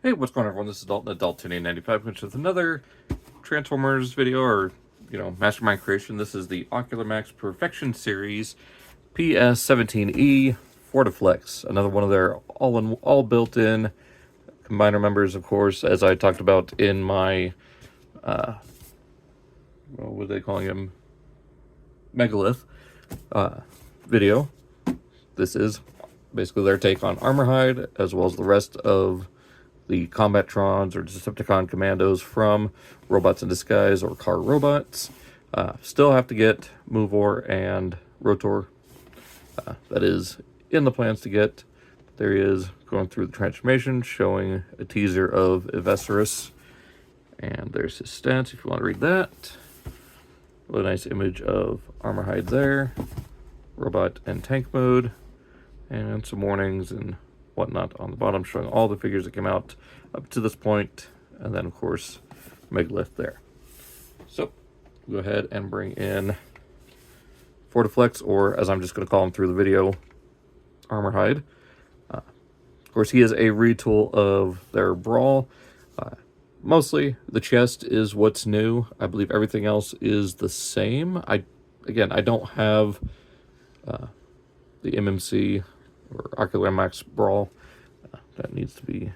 Hey, what's going on, everyone? This is Dalton, Adult1095, which is another Transformers video, or, Mastermind creation. This is the Ocular Max Perfection Series PS-17E Fortiflex. Another one of their all built-in combiner members, of course, as I talked about in my, what are they calling him? Megalith video. This is basically their take on Armorhide, as well as the rest of the Combatrons or Decepticon commandos from Robots in Disguise or Car Robots. Still have to get Movor and Rotor. That is in the plans to get. There he is going through the transformation, showing a teaser of Evecerus. And there's his stats if you want to read that. A nice image of Armorhide there. Robot and tank mode. And some warnings and whatnot on the bottom, showing all the figures that came out up to this point, and then of course Megalith there. So we'll go ahead and bring in Fortiflex, or as I'm just going to call him through the video, Armorhide. Of course, he is a retool of their Brawl. Mostly the chest is what's new. I believe everything else is the same. I don't have the MMC or Ocular Max Brawl. That needs to be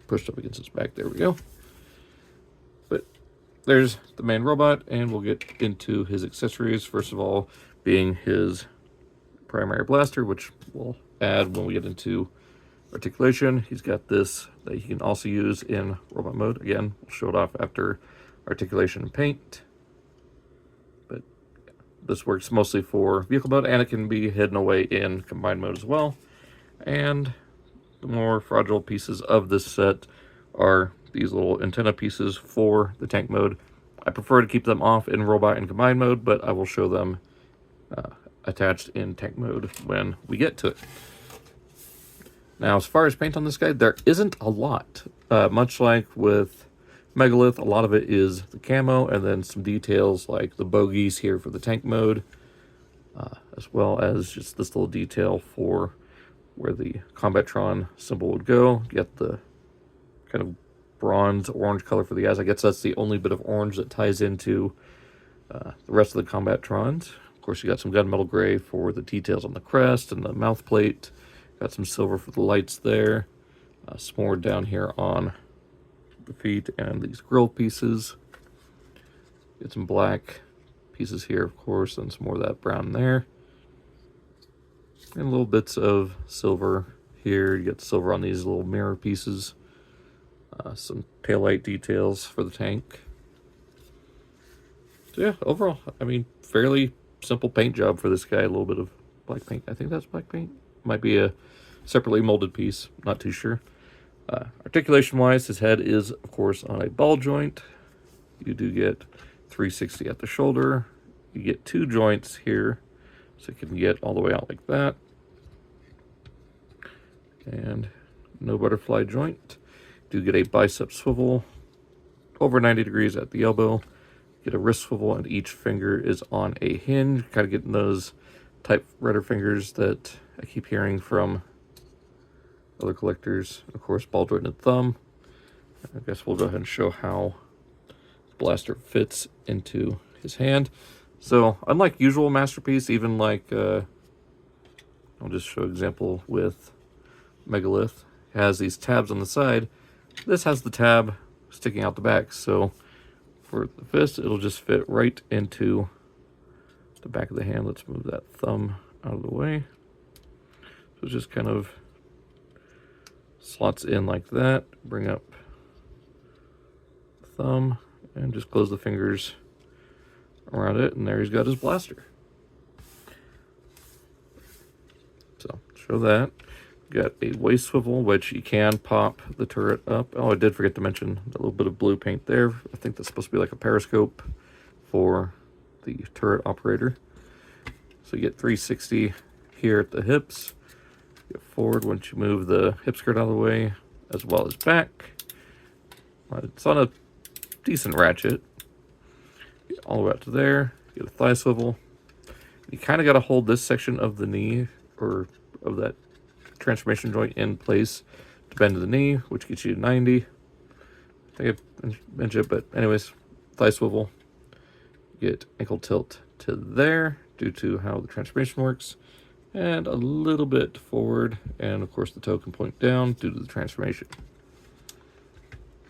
pushed up against his back. There we go. But there's the main robot, and we'll get into his accessories. First of all, being his primary blaster, which we'll add when we get into articulation. He's got this that he can also use in robot mode. Again, we'll show it off after articulation and paint. But this works mostly for vehicle mode, and it can be hidden away in combined mode as well. And the more fragile pieces of this set are these little antenna pieces for the tank mode. I prefer to keep them off in robot and combined mode, but I will show them attached in tank mode when we get to it. Now, as far as paint on this guy, there isn't a lot. Much like with Megalith, a lot of it is the camo, and then some details like the bogies here for the tank mode, as well as just this little detail for where the Combatron symbol would go. You get the kind of bronze orange color for the eyes. I guess that's the only bit of orange that ties into the rest of the Combatrons. Of course, you got some gunmetal gray for the details on the crest and the mouth plate. Got some silver for the lights there. Some more down here on the feet and these grill pieces. Get some black pieces here, of course, and some more of that brown there. And little bits of silver here. You get silver on these little mirror pieces. Some taillight details for the tank. So yeah, overall, I mean, fairly simple paint job for this guy. A little bit of black paint. I think that's black paint. Might be a separately molded piece. Not too sure. Articulation-wise, his head is, of course, on a ball joint. You do get 360 at the shoulder. You get two joints here, so you can get all the way out like that. And no butterfly joint. Do get a bicep swivel over 90 degrees at the elbow. Get a wrist swivel, and each finger is on a hinge. Kind of getting those type rudder fingers that I keep hearing from other collectors. Of course, ball jointed thumb. I guess we'll go ahead and show how the blaster fits into his hand. So, unlike usual Masterpiece, even like, I'll just show an example with Megalith. It has these tabs on the side. This has the tab sticking out the back. So, for the fist, it'll just fit right into the back of the hand. Let's move that thumb out of the way. So, it just kind of slots in like that. Bring up the thumb and just close the fingers around it, and there he's got his blaster. So, show that. Got a waist swivel, which you can pop the turret up. Oh, I did forget to mention a little bit of blue paint there. I think that's supposed to be like a periscope for the turret operator. So you get 360 here at the hips. Get forward once you move the hip skirt out of the way, as well as back. It's on a decent ratchet. Get all the way out to there. Get a thigh swivel. You kind of got to hold this section of the knee, or of that transformation joint, in place to bend to the knee, which gets you to 90. I think I mentioned it, but anyways, thigh swivel. Get ankle tilt to there due to how the transformation works, and a little bit forward, and of course the toe can point down due to the transformation.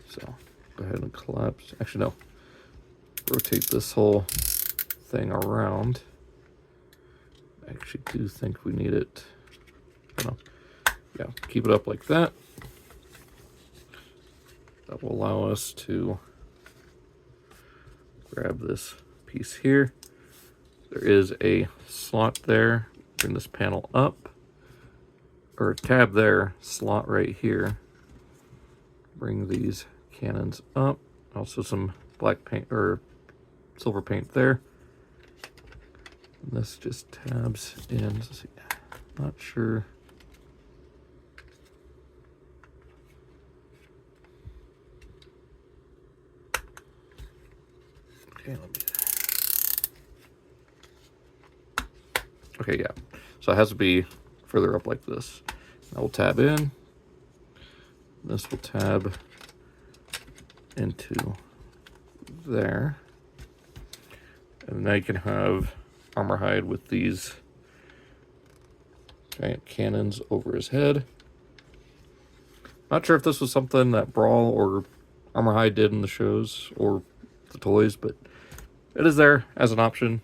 So go ahead and collapse. Actually, no. Rotate this whole thing around. I actually do think we need it. I don't know. Yeah, keep it up like that. That will allow us to grab this piece here. There is a slot there. Bring this panel up, or a tab there, slot right here. Bring these cannons up. Also some black paint or silver paint there. And this just tabs in. Let's see. Not sure. Okay, let me. Okay, yeah. So it has to be further up like this. That will tab in. This will tab into there. And now you can have Armorhide with these giant cannons over his head. Not sure if this was something that Brawl or Armorhide did in the shows or the toys, but it is there as an option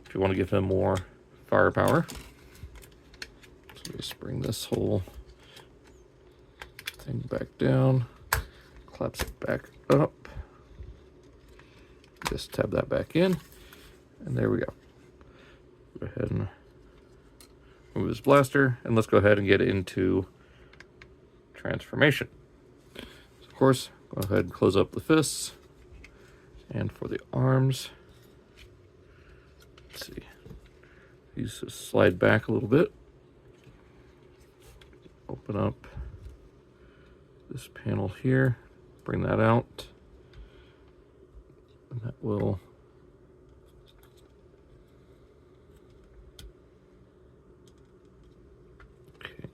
if you want to give him more firepower. So just bring this whole thing back down, collapse it back up, just tab that back in, and there we go. Go ahead and move his blaster, and let's go ahead and get into transformation. So of course, go ahead and close up the fists, and for the arms, let's see, these just slide back a little bit, open up this panel here, bring that out, and that will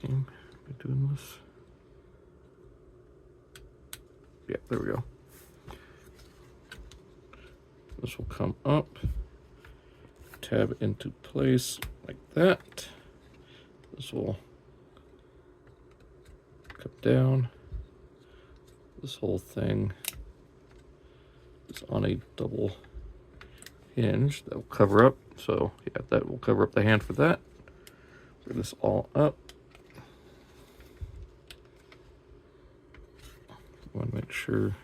am I doing this? Yeah, there we go. This will come up, tab into place like that. This will come down. This whole thing is on a double hinge that will cover up. So yeah, that will cover up the hand for that. Bring this all up. I want to make sure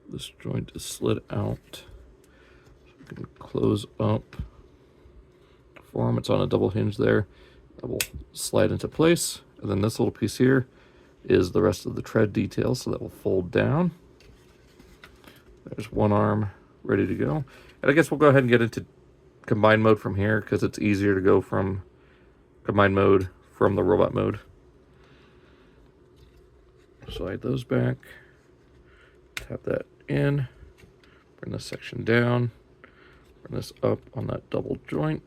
this joint is slid out. So we can close up the form. It's on a double hinge there. That will slide into place. And then this little piece here is the rest of the tread detail, so that will fold down. There's one arm ready to go. And I guess we'll go ahead and get into combined mode from here, because it's easier to go from combined mode from the robot mode. Slide those back, tap that in, bring this section down, bring this up on that double joint,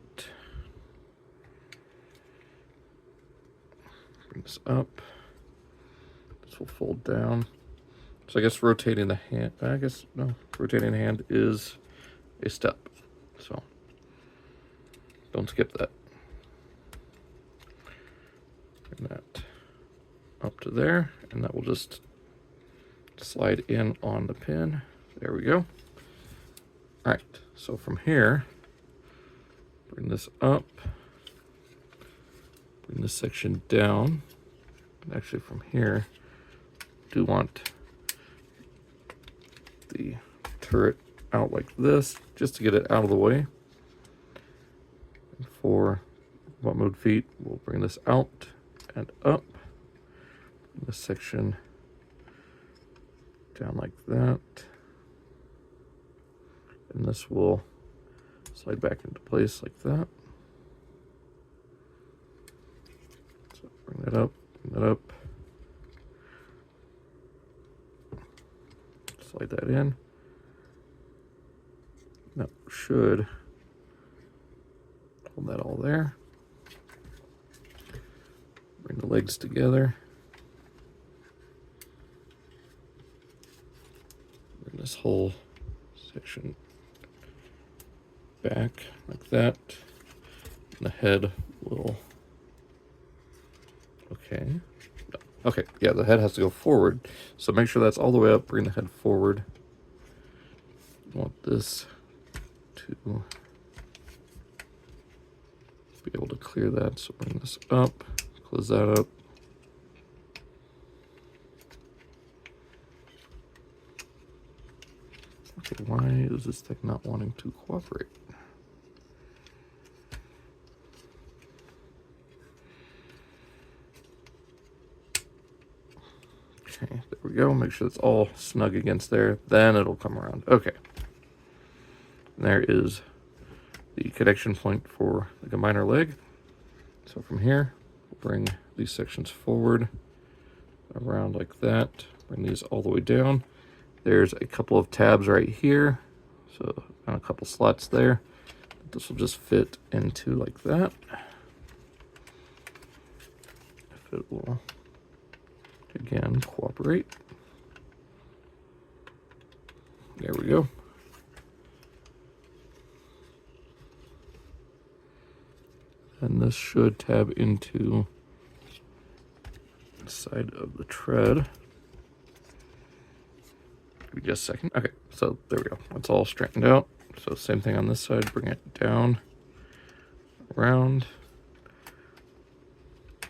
bring this up, this will fold down. So I guess rotating the hand, rotating the hand is a step, so don't skip that. Bring that up to there, and that will just slide in on the pin. There we go. All right, so from here, bring this up, bring this section down. And actually from here, do want the turret out like this, just to get it out of the way. And for what mode feet, we'll bring this out and up. This section down like that, and this will slide back into place like that. So bring that up, slide that in. That should hold that all there. Bring the legs together. this whole section back like that. And the head will, okay. Okay, yeah, the head has to go forward. So make sure that's all the way up, bring the head forward. You want this to be able to clear that, so bring this up, close that up. Okay, why is this thing not wanting to cooperate? Okay, there we go. Make sure it's all snug against there. Then it'll come around. Okay. And there is the connection point for the combiner leg. So from here, we'll bring these sections forward, around like that. Bring these all the way down. There's a couple of tabs right here. So and a couple slots there. This will just fit into like that. If it will, again, cooperate. There we go. And this should tab into the side of the tread. Give me just a second. Okay, so there we go. It's all straightened out. So same thing on this side. Bring it down, around.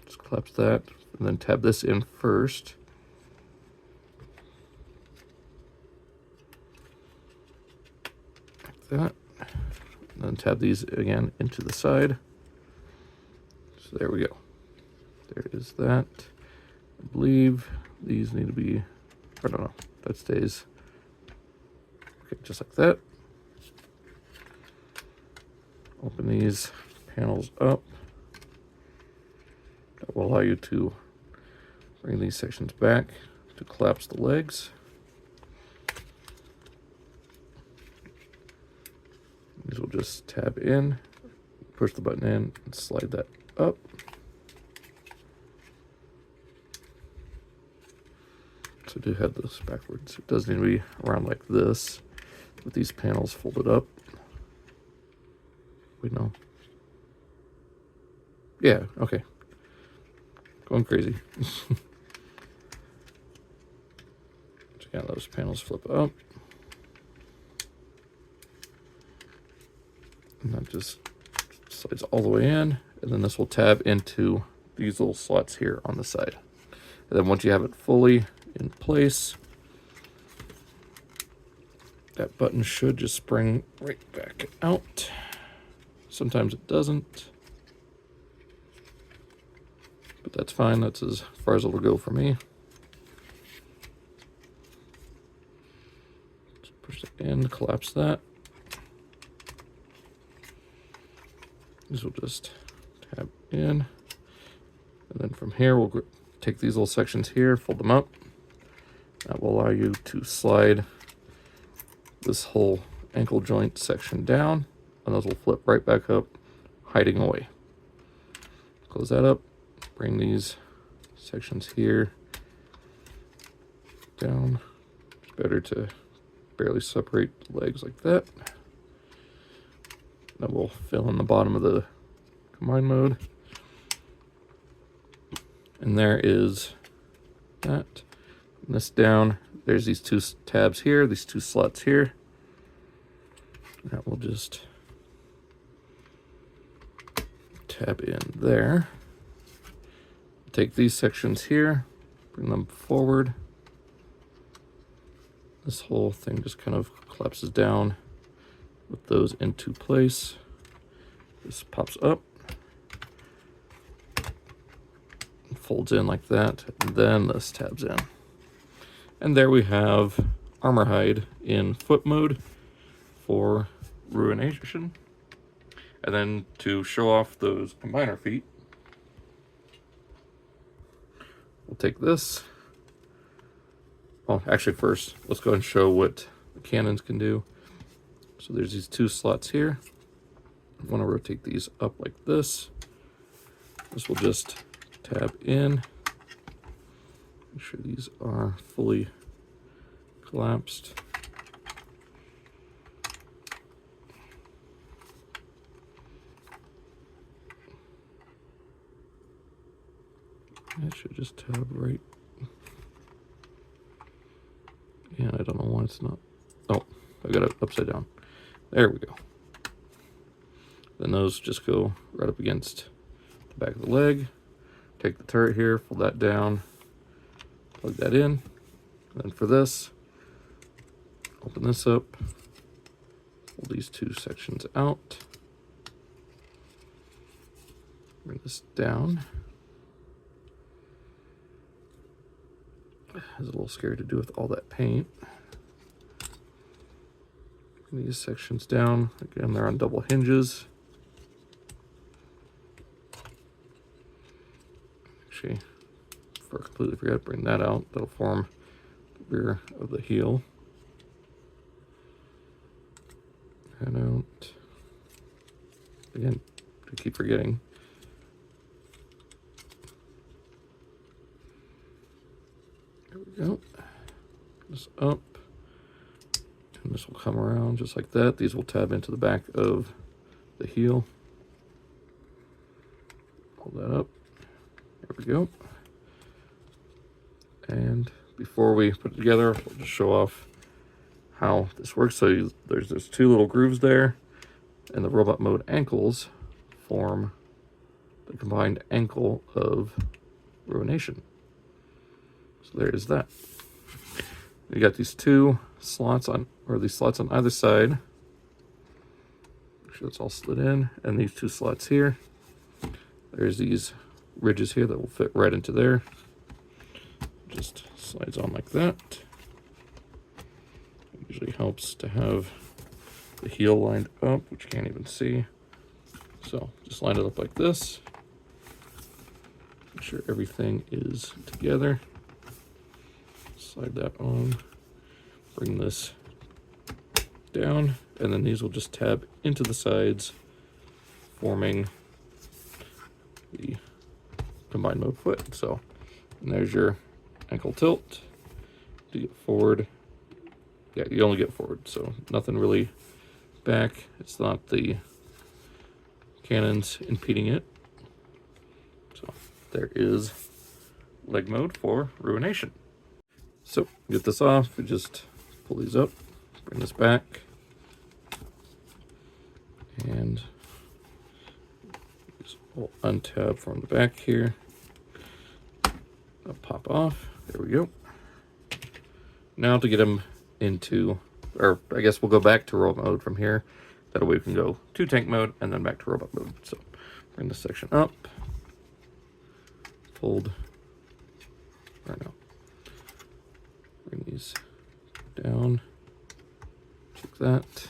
Just collapse that, and then tab this in first. Like that. And then tab these again into the side. So there we go. There is that. I believe these need to be, I don't know, that stays. Okay, just like that. Open these panels up. That will allow you to bring these sections back to collapse the legs. These will just tab in, push the button in, and slide that up. So I do have this backwards. It does need to be around like this with these panels folded up. Wait, no. Yeah, okay. Going crazy. So yeah, those panels flip up. And that just slides all the way in. And then this will tab into these little slots here on the side. And then once you have it fully in place, that button should just spring right back out. Sometimes it doesn't, but that's fine. That's as far as it'll go for me. Just push it in, collapse that. These will just tab in. And then from here, we'll take these little sections here, fold them up. That will allow you to slide this whole ankle joint section down, and those will flip right back up, hiding away. Close that up, bring these sections here down. It's better to barely separate the legs like that. That will fill in the bottom of the combine mode. And there is that. And this down, there's these two tabs here, these two slots here. That will just tab in there. Take these sections here, bring them forward. This whole thing just kind of collapses down with those into place. This pops up, folds in like that, and then this tabs in. And there we have Armorhide in foot mode for ruination. And then to show off those combiner feet, we'll take this. Well, actually first, let's go ahead and show what the cannons can do. So there's these two slots here. I want to rotate these up like this. This will just tab in. Make sure these are fully collapsed. It should just tab right. Yeah, I don't know why it's not. Oh, I got it upside down. There we go. Then those just go right up against the back of the leg. Take the turret here, fold that down, plug that in. And then for this, open this up, pull these two sections out, bring this down. It's a little scary to do with all that paint. Bring these sections down. Again, they're on double hinges. Actually, before I completely forget, bring that out. That'll form the rear of the heel. Head out. Again, I keep forgetting. There we go. This up. And this will come around just like that. These will tab into the back of the heel. Pull that up. There we go. And before we put it together, we'll just show off how this works. So there's two little grooves there, and the robot mode ankles form the combined ankle of Ruination. So there is that. You got these two slots on, or these slots on either side. Make sure that's all slid in, and these two slots here. There's these ridges here that will fit right into there. Just slides on like that. It usually helps to have the heel lined up, which you can't even see. So just line it up like this. Make sure everything is together. Slide that on. Bring this down, and then these will just tab into the sides, forming the combined mode foot. So, and there's your ankle tilt. To get forward, yeah, you only get forward, so nothing really back. It's not the cannons impeding it. So there is leg mode for Ruination. So get this off, we just pull these up, bring this back, and we'll untab from the back here. I'll pop off. There we go. Now to get them into, or I guess we'll go back to robot mode from here. That way we can go to tank mode and then back to robot mode. So bring this section up, fold, or no, bring these down, like that,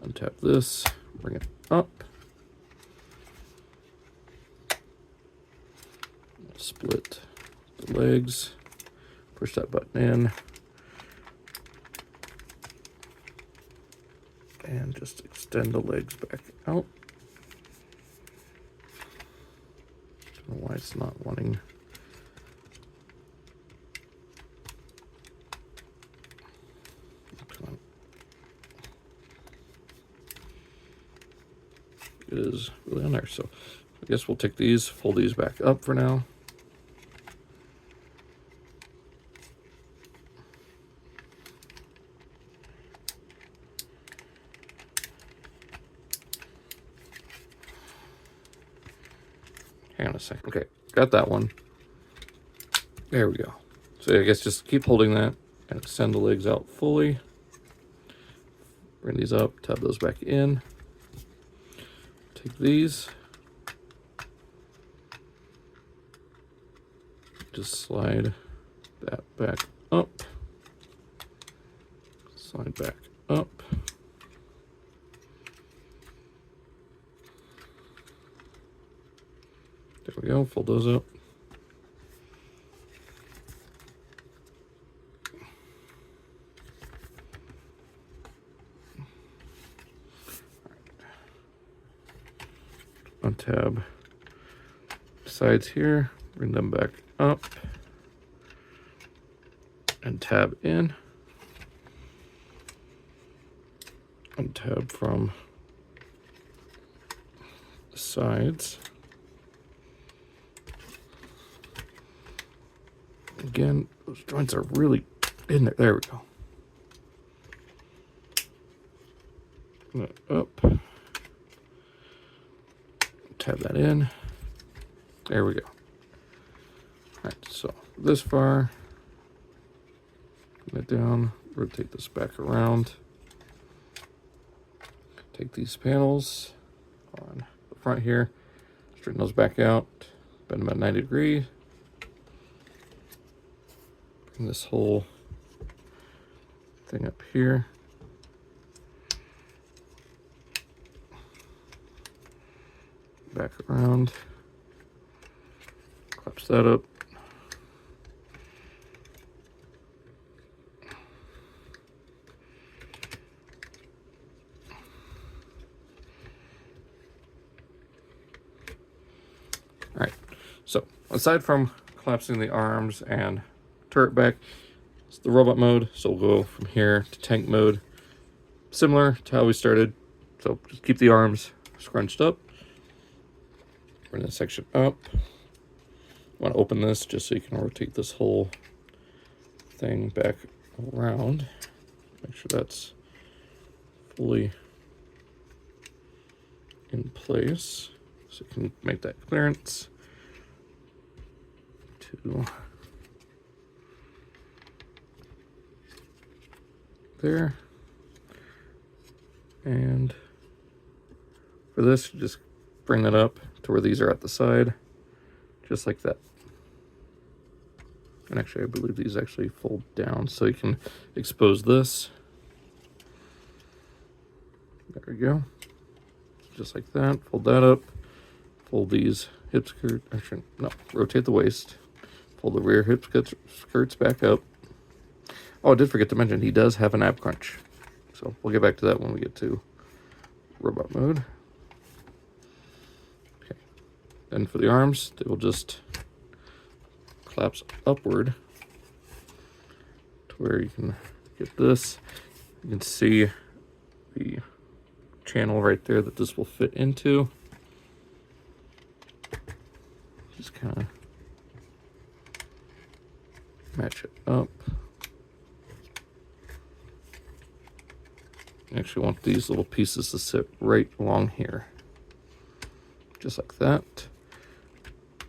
untap this, bring it up, split the legs, push that button in, and just extend the legs back out. Don't know why it's not wanting. Come on. It is really on there. So I guess we'll take these, fold these back up for now. Hang on a second. Okay, got that one. There we go. So I guess just keep holding that and extend the legs out fully. Bring these up, tab those back in. Take these. Just slide that back up. Slide back up. There we go, fold those up. Untab sides here, bring them back up, and tab in. Untab from the sides. Again, those joints are really in there. There we go. Up. Tab that in. There we go. Alright, so this far. Bring it down. Rotate this back around. Take these panels on the front here. Straighten those back out. Bend them at 90 degrees. Bring this whole thing up here. Back around. Collapse that up. All right, so aside from collapsing the arms and turret back, it's the robot mode. So we'll go from here to tank mode, similar to how we started. So just keep the arms scrunched up. Bring this section up. I want to open this just so you can rotate this whole thing back around. Make sure that's fully in place so you can make that clearance to there. And for this, you just bring that up to where these are at the side, just like that. And actually, I believe these actually fold down so you can expose this. There we go. Just like that. Fold that up. Fold these hip skirt. Actually, no. Rotate the waist. Fold the rear hip skirts back up. Oh, I did forget to mention he does have an ab crunch. So we'll get back to that when we get to robot mode. Okay. Then for the arms, they will just collapse upward to where you can get this. You can see the channel right there that this will fit into. Just kind of match it up. You actually want these little pieces to sit right along here, just like that,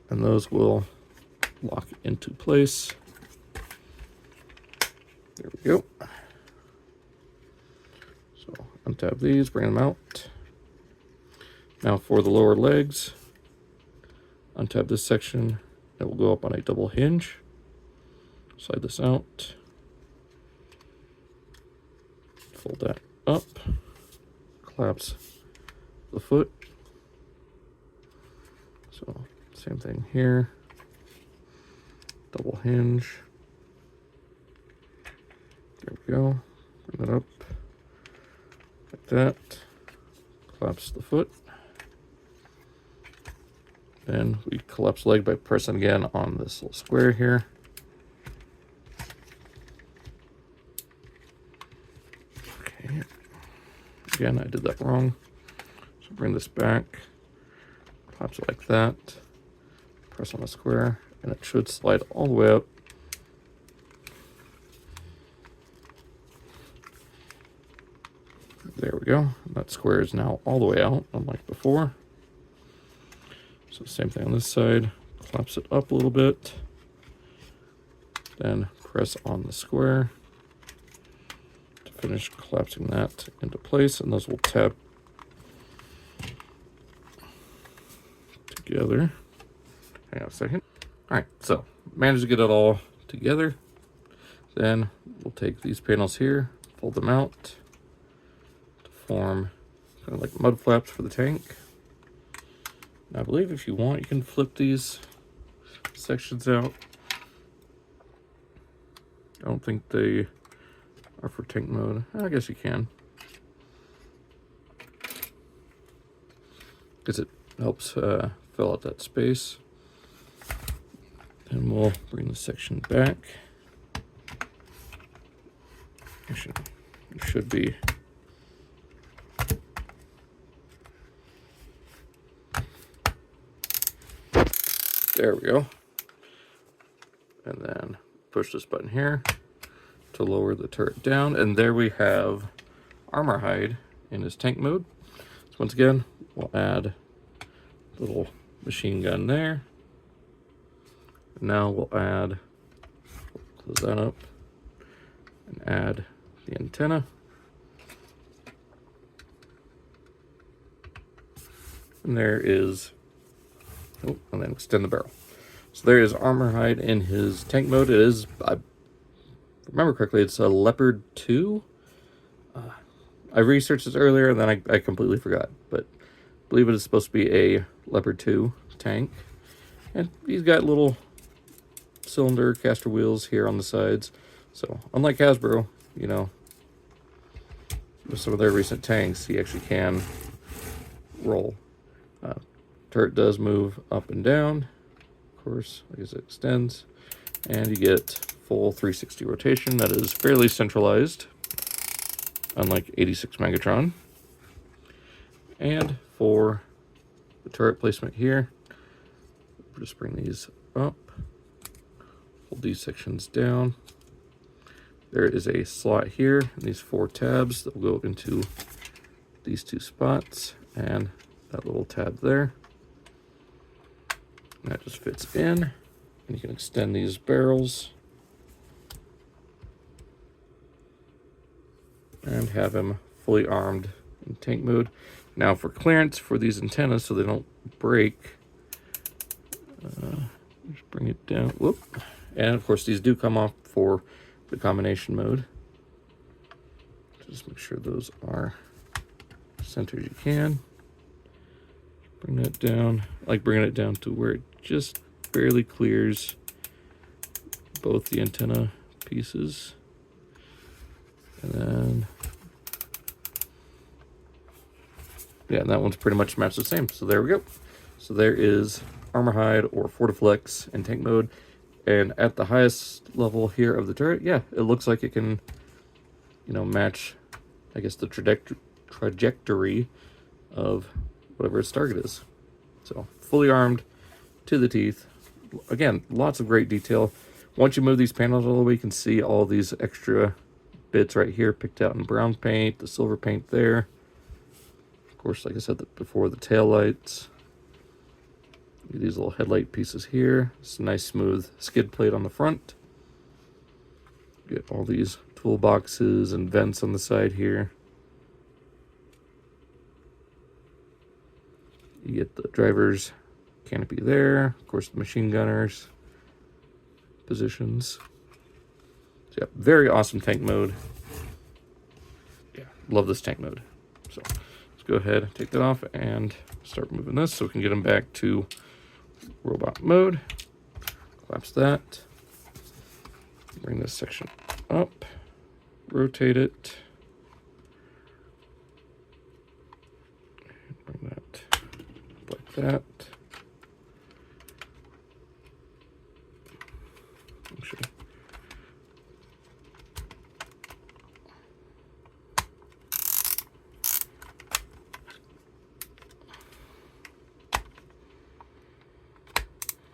and those will lock into place. There we go. So untab these, bring them out. Now for the lower legs, untab this section. It will go up on a double hinge. Slide this out. Fold that up. Collapse the foot. So same thing here. Double hinge. There we go. Bring that up like that. Collapse the foot. Then we collapse leg by pressing again on this little square here. Okay. Again, I did that wrong. So bring this back. Collapse it like that. Press on the square, and it should slide all the way up. There we go. That square is now all the way out, unlike before. So same thing on this side. Collapse it up a little bit. Then press on the square to finish collapsing that into place, and those will tab together. Hang on a second. All right, so managed to get it all together. Then we'll take these panels here, fold them out to form kind of like mud flaps for the tank. Now, I believe if you want, you can flip these sections out. I don't think they are for tank mode. I guess you can, because it helps fill out that space. Then we'll bring the section back. Actually, it should be. There we go. And then push this button here to lower the turret down, and there we have Armorhide in his tank mode. So once again, we'll add a little machine gun there. Now we'll add, close that up, and add the antenna. And there is, oh, and then extend the barrel. So there is Armorhide in his tank mode. It is, I remember correctly, it's a Leopard 2. I researched this earlier and then I completely forgot, but I believe it is supposed to be a Leopard 2 tank. And he's got little cylinder caster wheels here on the sides. So unlike Hasbro, you know, with some of their recent tanks, he actually can roll. Turret does move up and down, of course, as it extends, and you get full 360 rotation. That is fairly centralized, unlike 86 Megatron. And for the turret placement here, we'll just bring these up, hold these sections down. There is a slot here, and these 4 tabs that will go into these 2 spots, and that little tab there. And that just fits in, and you can extend these barrels and have him fully armed in tank mode. Now for clearance for these antennas so they don't break, just bring it down, whoop. And of course these do come off for the combination mode. Just make sure those are centered as you can. Bring that down. I like bringing it down to where it just barely clears both the antenna pieces. And then, yeah, that one's pretty much matched the same. So there we go. So there is Armorhide or Fortiflex in tank mode. And at the highest level here of the turret, yeah, it looks like it can, you know, match, I guess, the trajectory of whatever its target is. So fully armed to the teeth. Again, lots of great detail. Once you move these panels all the way, you can see all these extra bits right here picked out in brown paint, the silver paint there. Of course, like I said before, the tail lights. These little headlight pieces here. It's a nice smooth skid plate on the front. Get all these toolboxes and vents on the side here. You get the driver's canopy there. Of course, the machine gunner's positions. So yeah, very awesome tank mode. Yeah, love this tank mode. So let's go ahead and take that off and start moving this so we can get them back to robot mode. Collapse that. Bring this section up. Rotate it. Bring that like that. Actually,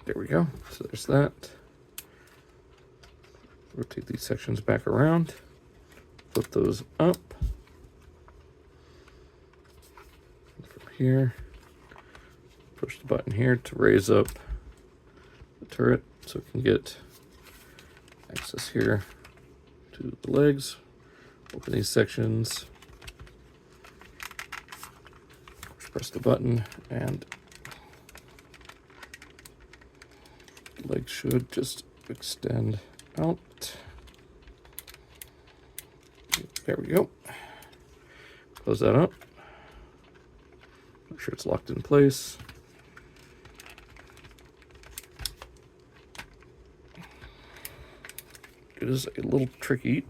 there we go. So there's that. Rotate these sections back around. Flip those up. And from here, push the button here to raise up the turret so it can get access here to the legs. Open these sections. Press the button and the legs should just extend out. There we go. Close that up. Make sure it's locked in place. It is a little tricky.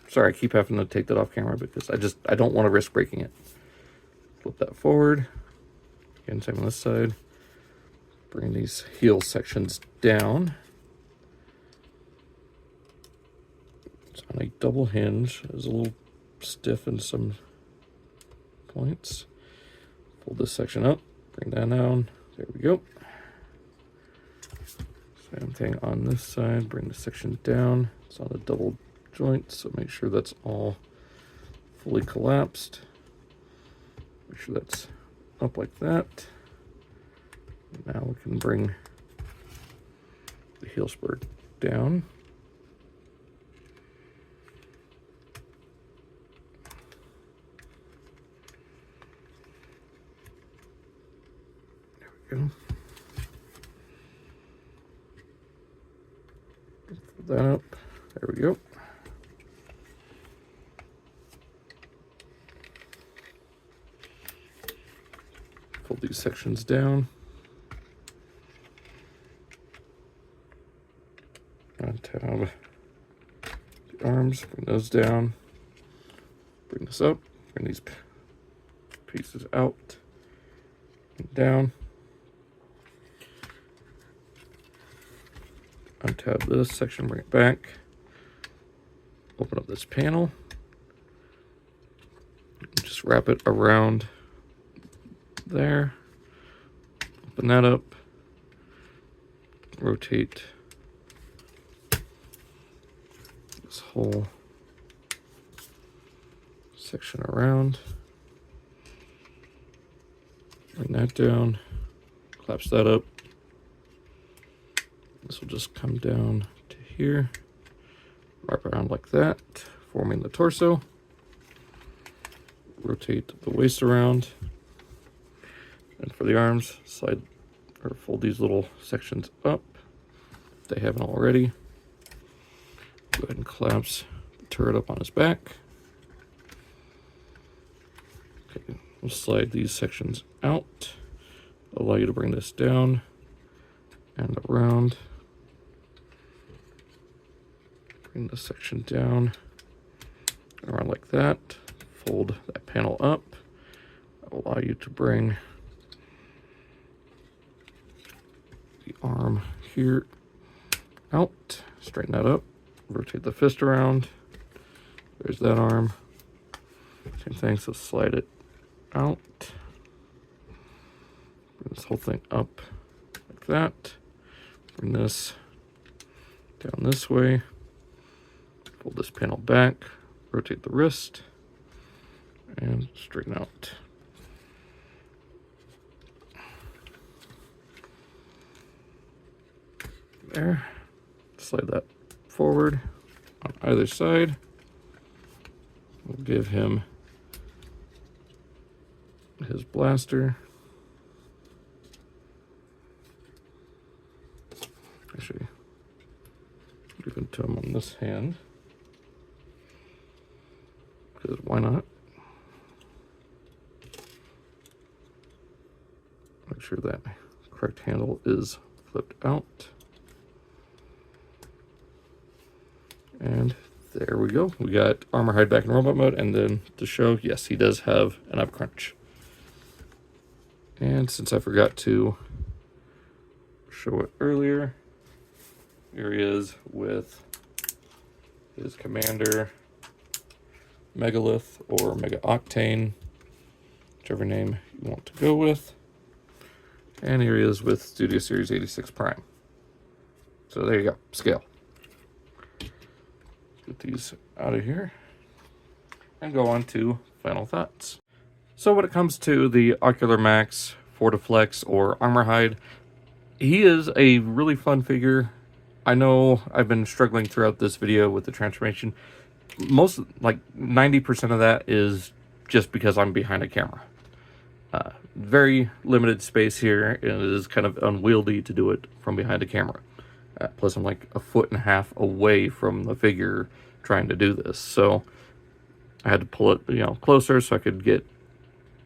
Sorry, I keep having to take that off camera because I don't want to risk breaking it. Flip that forward. Again, same on this side. Bring these heel sections down. It's on a double hinge. It's a little stiff in some points. Fold this section up. Bring that down. There we go. Same thing on this side. Bring the section down. It's on a double joint, so make sure that's all fully collapsed. Make sure that's up like that. Now we can bring the heel spur down. There we go. Fold that up. There we go. Fold these sections down. Untab the arms, bring those down. Bring this up, bring these pieces out and down. Untab this section, bring it back. Open up this panel. Just wrap it around there. Open that up. Rotate this whole section around. Bring that down. Collapse that up. This will just come down to here. Wrap around like that, forming the torso. Rotate the waist around. And for the arms, slide or fold these little sections up if they haven't already. Go ahead and collapse the turret up on his back. Okay, we'll slide these sections out. Allow you to bring this down and around. Bring this section down, around like that. Fold that panel up. Allow you to bring the arm here out. Straighten that up. Rotate the fist around. There's that arm. Same thing, so slide it out. Bring this whole thing up like that. Bring this down this way. Fold this panel back. Rotate the wrist. And straighten out. There. Slide that forward on either side. We'll give him his blaster. Actually, give it to him on this hand. Because why not? Make sure that correct handle is flipped out. And there we go. We got Armorhide back in robot mode, and then to show, yes, he does have an up crunch. And since I forgot to show it earlier, here he is with his commander, Megalith or Mega Octane, whichever name you want to go with. And here he is with Studio Series 86 Prime. So there you go, scale. Get these out of here and go on to final thoughts. So when it comes to the Ocular Max, Fortiflex, or Armorhide, he is a really fun figure. I know I've been struggling throughout this video with the transformation. Most, like 90% of that is just because I'm behind a camera. Very limited space here, and it is kind of unwieldy to do it from behind a camera. Plus I'm like 1.5 feet away from the figure trying to do this. So I had to pull it, closer so I could get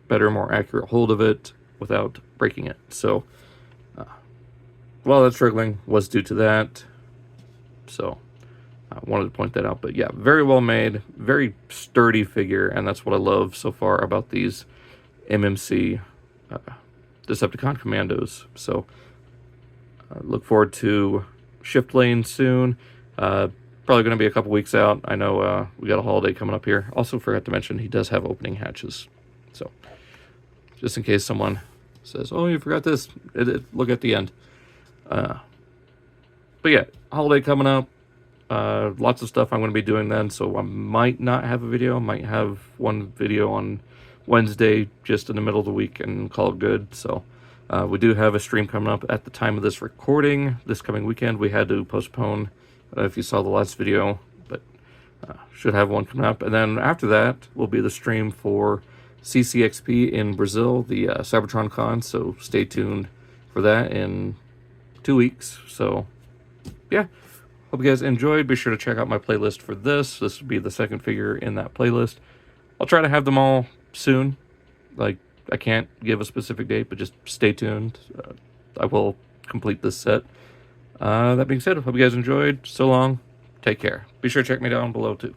better, more accurate hold of it without breaking it. So while that struggling was due to that. So I wanted to point that out. But yeah, very well made, very sturdy figure, and that's what I love so far about these MMC Decepticon Commandos. So look forward to Shift Lane soon. Probably going to be a couple weeks out. I know we got a holiday coming up here. Also forgot to mention he does have opening hatches. So just in case someone says, oh, you forgot this, look at the end. But yeah, holiday coming up. Lots of stuff I'm going to be doing then, so I might not have a video. I might have one video on Wednesday, just in the middle of the week, and call it good. So we do have a stream coming up at the time of this recording. This coming weekend, we had to postpone, if you saw the last video, but should have one coming up. And then after that will be the stream for CCXP in Brazil, the Cybertron Con, so stay tuned for that in 2 weeks. So yeah, hope you guys enjoyed. Be sure to check out my playlist for this. This will be the second figure in that playlist. I'll try to have them all soon. Like, I can't give a specific date, but just stay tuned. I will complete this set. That being said, hope you guys enjoyed. So long. Take care. Be sure to check me down below too.